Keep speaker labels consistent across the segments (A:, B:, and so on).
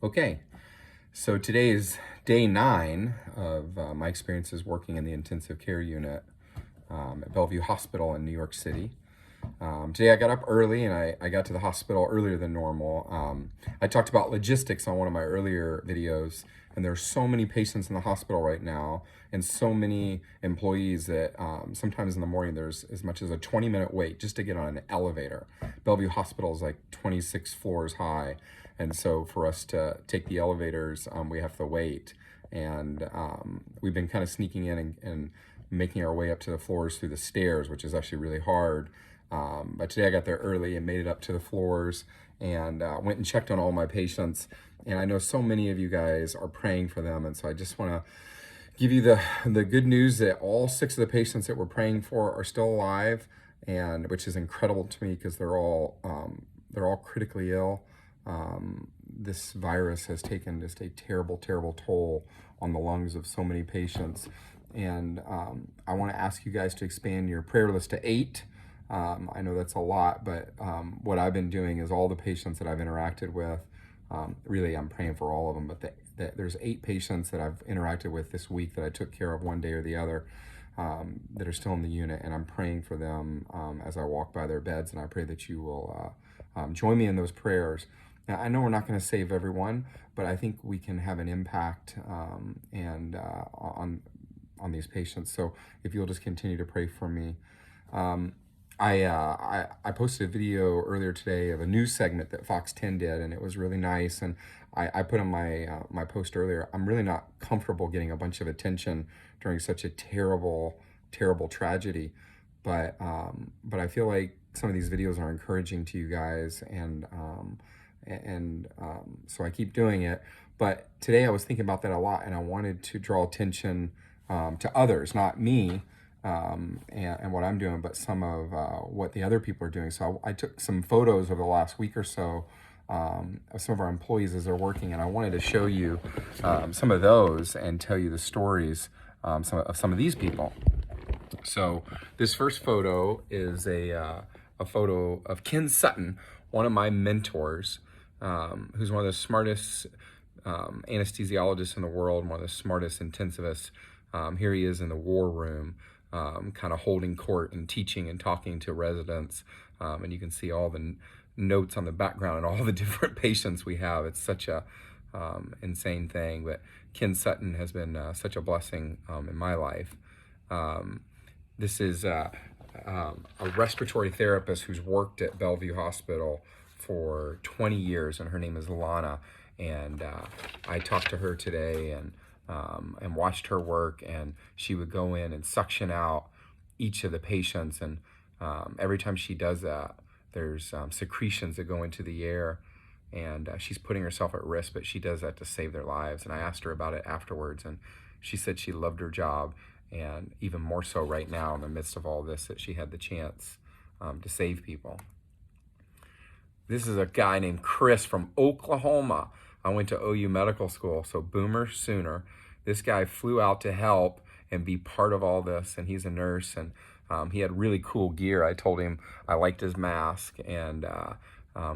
A: Okay, so today is day 9 of my experiences working in the intensive care unit at Bellevue Hospital in New York City. Today I got up early and I got to the hospital earlier than normal. I talked about logistics on one of my earlier videos, and there's so many patients in the hospital right now and so many employees that sometimes in the morning there's as much as a 20-minute wait just to get on an elevator. Bellevue Hospital is like 26 floors high, and so for us to take the elevators, we have to wait. And we've been kind of sneaking in and making our way up to the floors through the stairs, which is actually really hard. But today I got there early and made it up to the floors and went and checked on all my patients. And I know so many of you guys are praying for them. And so I just want to give you the good news that all 6 of the patients that we're praying for are still alive, and which is incredible to me because they're all critically ill. This virus has taken just a terrible, terrible toll on the lungs of so many patients. And I want to ask you guys to expand your prayer list to 8. I know that's a lot, but what I've been doing is all the patients that I've interacted with, really I'm praying for all of them, but there's 8 patients that I've interacted with this week that I took care of one day or the other, that are still in the unit, and I'm praying for them as I walk by their beds, and I pray that you will join me in those prayers. Now, I know we're not going to save everyone, but I think we can have an impact and on these patients. So if you'll just continue to pray for me. I posted a video earlier today of a news segment that Fox 10 did, and it was really nice. And I put on my post earlier, I'm really not comfortable getting a bunch of attention during such a terrible, terrible tragedy. But I feel like some of these videos are encouraging to you guys, and so I keep doing it. But today I was thinking about that a lot, and I wanted to draw attention to others, not me, and what I'm doing, but some of what the other people are doing. So I took some photos over the last week or so of some of our employees as they're working, and I wanted to show you some of those and tell you the stories of some of these people. So this first photo is a photo of Ken Sutton, one of my mentors, who's one of the smartest anesthesiologists in the world, one of the smartest intensivists. Here he is in the war room, kind of holding court and teaching and talking to residents. And you can see all the notes on the background and all the different patients we have. It's such a insane thing, but Ken Sutton has been such a blessing in my life. This is a respiratory therapist who's worked at Bellevue Hospital for 20 years, and her name is Lana. And I talked to her today and watched her work, and she would go in and suction out each of the patients. And every time she does that, there's secretions that go into the air, and she's putting herself at risk, but she does that to save their lives. And I asked her about it afterwards, and she said she loved her job, and even more so right now in the midst of all this, that she had the chance to save people. This is a guy named Chris from Oklahoma. I went to OU Medical School, so Boomer Sooner. This guy flew out to help and be part of all this, and he's a nurse, and he had really cool gear. I told him I liked his mask, and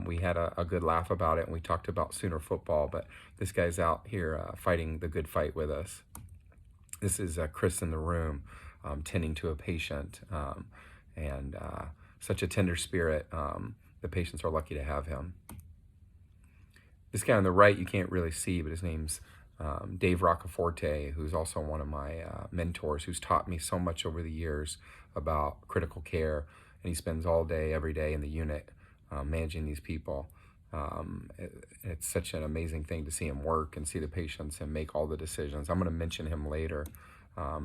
A: we had a good laugh about it, and we talked about Sooner football, but this guy's out here fighting the good fight with us. This is Chris in the room tending to a patient, and such a tender spirit. The patients are lucky to have him. This guy on the right, you can't really see, but his name's Dave Roccaforte, who's also one of my mentors, who's taught me so much over the years about critical care. And he spends all day, every day in the unit managing these people. It's such an amazing thing to see him work and see the patients and make all the decisions. I'm going to mention him later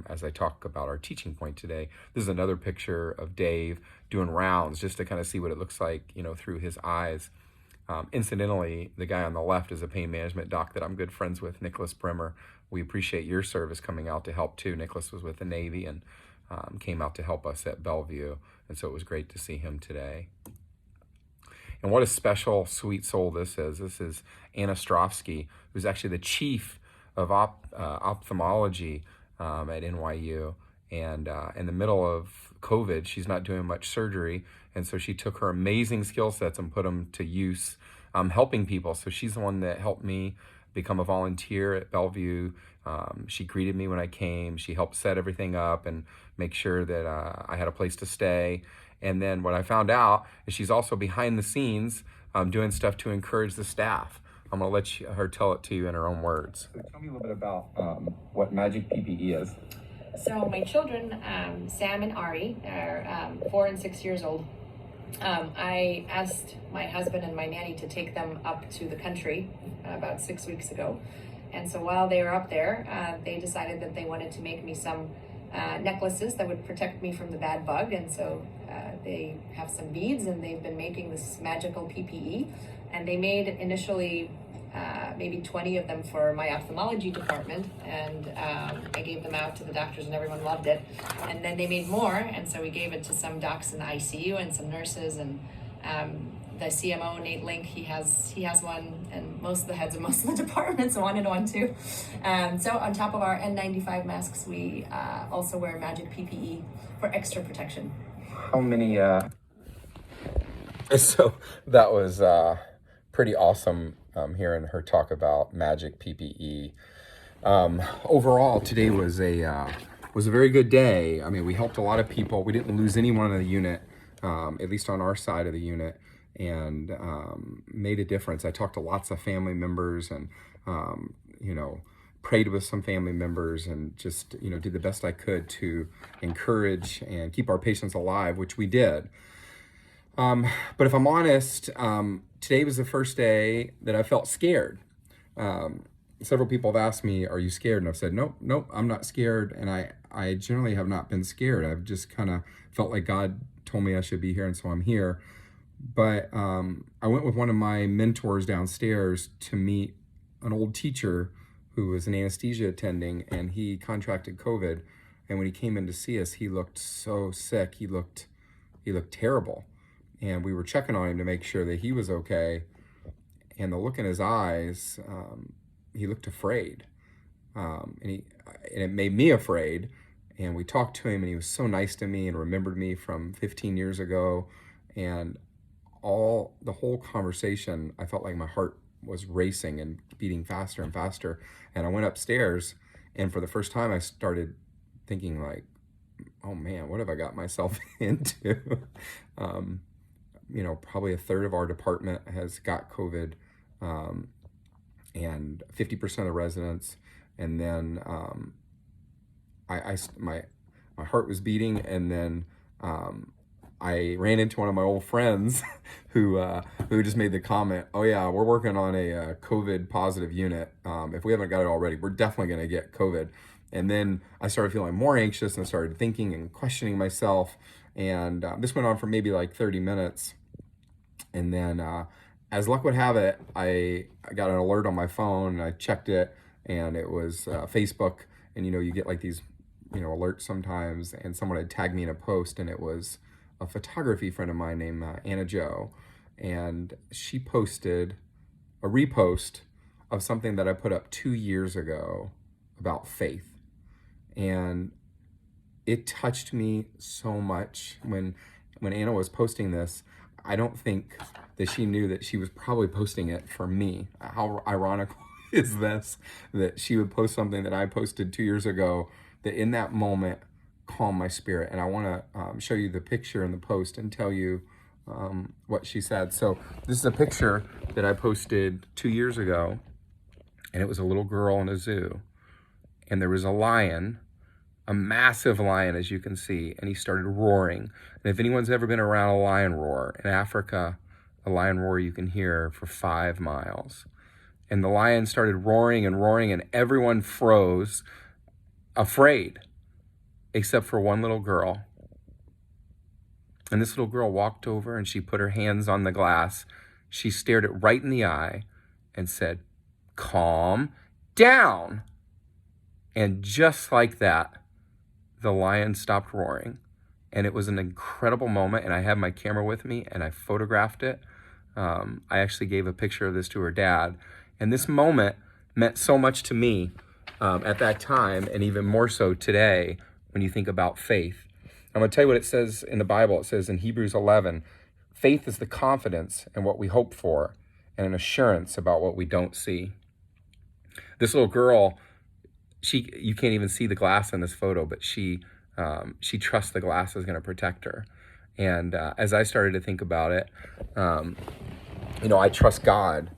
A: as I talk about our teaching point today. This is another picture of Dave doing rounds just to kind of see what it looks like, through his eyes. Incidentally, the guy on the left is a pain management doc that I'm good friends with, Nicholas Bremer. We appreciate your service coming out to help too. Nicholas was with the Navy and came out to help us at Bellevue, and so it was great to see him today. And what a special, sweet soul this is. This is Anna Strofsky, who's actually the chief of ophthalmology at NYU. And in the middle of COVID, she's not doing much surgery. And so she took her amazing skill sets and put them to use helping people. So she's the one that helped me become a volunteer at Bellevue. She greeted me when I came. She helped set everything up and make sure that I had a place to stay. And then what I found out is she's also behind the scenes doing stuff to encourage the staff. I'm going to let her tell it to you in her own words. Tell me a little bit about what Magic PPE is.
B: So my children, Sam and Ari, are 4 and 6 years old. I asked my husband and my nanny to take them up to the country about 6 weeks ago. And so while they were up there, they decided that they wanted to make me some necklaces that would protect me from the bad bug. And so they have some beads, and they've been making this magical PPE. And they made initially maybe 20 of them for my ophthalmology department, and I gave them out to the doctors and everyone loved it. And then they made more, and so we gave it to some docs in the ICU and some nurses, and the CMO, Nate Link, he has one, and most of the heads of most of the departments wanted one too. So on top of our N95 masks, we also wear Magic PPE for extra protection.
A: How many? So that was pretty awesome hearing her talk about Magic PPE. Overall, today was a very good day. I mean, we helped a lot of people. We didn't lose anyone in the unit, at least on our side of the unit, and made a difference. I talked to lots of family members, and prayed with some family members, and just did the best I could to encourage and keep our patients alive, which we did. But if I'm honest, today was the first day that I felt scared. Several people have asked me, are you scared? And I've said, nope, I'm not scared. And I generally have not been scared. I've just kind of felt like God told me I should be here, and so I'm here. But I went with one of my mentors downstairs to meet an old teacher who was an anesthesia attending, and he contracted COVID. And when he came in to see us, he looked so sick. He looked terrible. And we were checking on him to make sure that he was okay. And the look in his eyes, he looked afraid. And it made me afraid. And we talked to him, and he was so nice to me and remembered me from 15 years ago. And the whole conversation, I felt like my heart was racing and beating faster and faster. And I went upstairs, and for the first time I started thinking like, oh man, what have I got myself into? Probably a third of our department has got COVID, and 50% of the residents. And then my heart was beating, and then I ran into one of my old friends who just made the comment, oh yeah, we're working on a COVID positive unit. If we haven't got it already, we're definitely going to get COVID. And then I started feeling more anxious, and I started thinking and questioning myself. And this went on for maybe like 30 minutes. And then as luck would have it, I got an alert on my phone, and I checked it, and it was Facebook. And you get like these alerts sometimes, and someone had tagged me in a post, and it was a photography friend of mine named Anna Jo, and she posted a repost of something that I put up 2 years ago about faith. And it touched me so much when Anna was posting this. I don't think that she knew that she was probably posting it for me. How ironical is this, that she would post something that I posted 2 years ago, that in that moment calmed my spirit. And I want to show you the picture in the post and tell you what she said. So this is a picture that I posted 2 years ago, and it was a little girl in a zoo, and there was a lion, a massive lion, as you can see, and he started roaring. And if anyone's ever been around a lion roar, in Africa, a lion roar you can hear for 5 miles. And the lion started roaring and roaring, and everyone froze, afraid, except for one little girl. And this little girl walked over, and she put her hands on the glass. She stared it right in the eye and said, "Calm down." And just like that, the lion stopped roaring. And it was an incredible moment, and I had my camera with me, and I photographed it. I actually gave a picture of this to her dad. And this moment meant so much to me at that time, and even more so today when you think about faith. I'm going to tell you what it says in the Bible. It says in Hebrews 11, faith is the confidence in what we hope for and an assurance about what we don't see. This little girl, you can't even see the glass in this photo, but she trusts the glass is going to protect her. And as I started to think about it, I trust God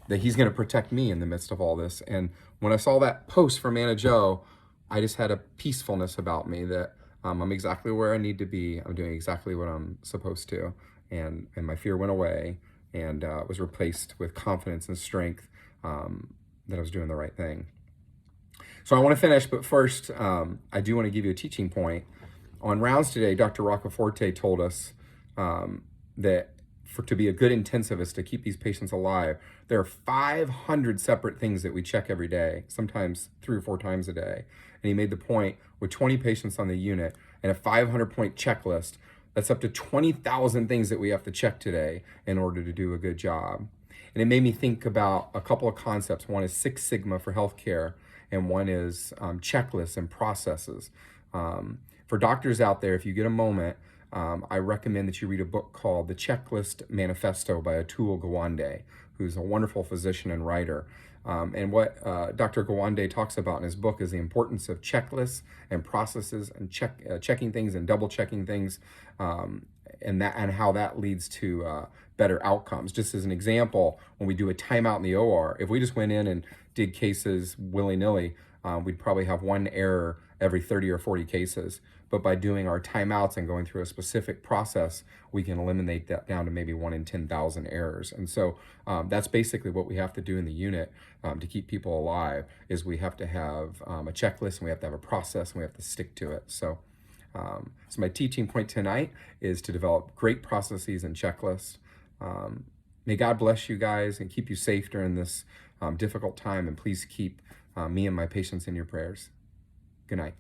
A: that He's going to protect me in the midst of all this. And when I saw that post from Anna Joe, I just had a peacefulness about me that I'm exactly where I need to be. I'm doing exactly what I'm supposed to, and my fear went away and was replaced with confidence and strength that I was doing the right thing. So I want to finish, but first, I do want to give you a teaching point. On rounds today, Dr. Roccaforte told us that to be a good intensivist, to keep these patients alive, there are 500 separate things that we check every day, sometimes 3 or 4 times a day. And he made the point, with 20 patients on the unit and a 500-point checklist, that's up to 20,000 things that we have to check today in order to do a good job. And it made me think about a couple of concepts. One is 6 Sigma for healthcare, and one is checklists and processes. For doctors out there, if you get a moment, I recommend that you read a book called The Checklist Manifesto by Atul Gawande, who's a wonderful physician and writer. And what Dr. Gawande talks about in his book is the importance of checklists and processes and checking things and double checking things, and how that leads to better outcomes. Just as an example, when we do a timeout in the OR, if we just went in and did cases willy-nilly, we'd probably have 1 error every 30 or 40 cases. But by doing our timeouts and going through a specific process, we can eliminate that down to maybe 1 in 10,000 errors. And so that's basically what we have to do in the unit to keep people alive, is we have to have a checklist, and we have to have a process, and we have to stick to it. So my teaching point tonight is to develop great processes and checklists. May God bless you guys and keep you safe during this difficult time, and please keep me and my patients in your prayers. Good night.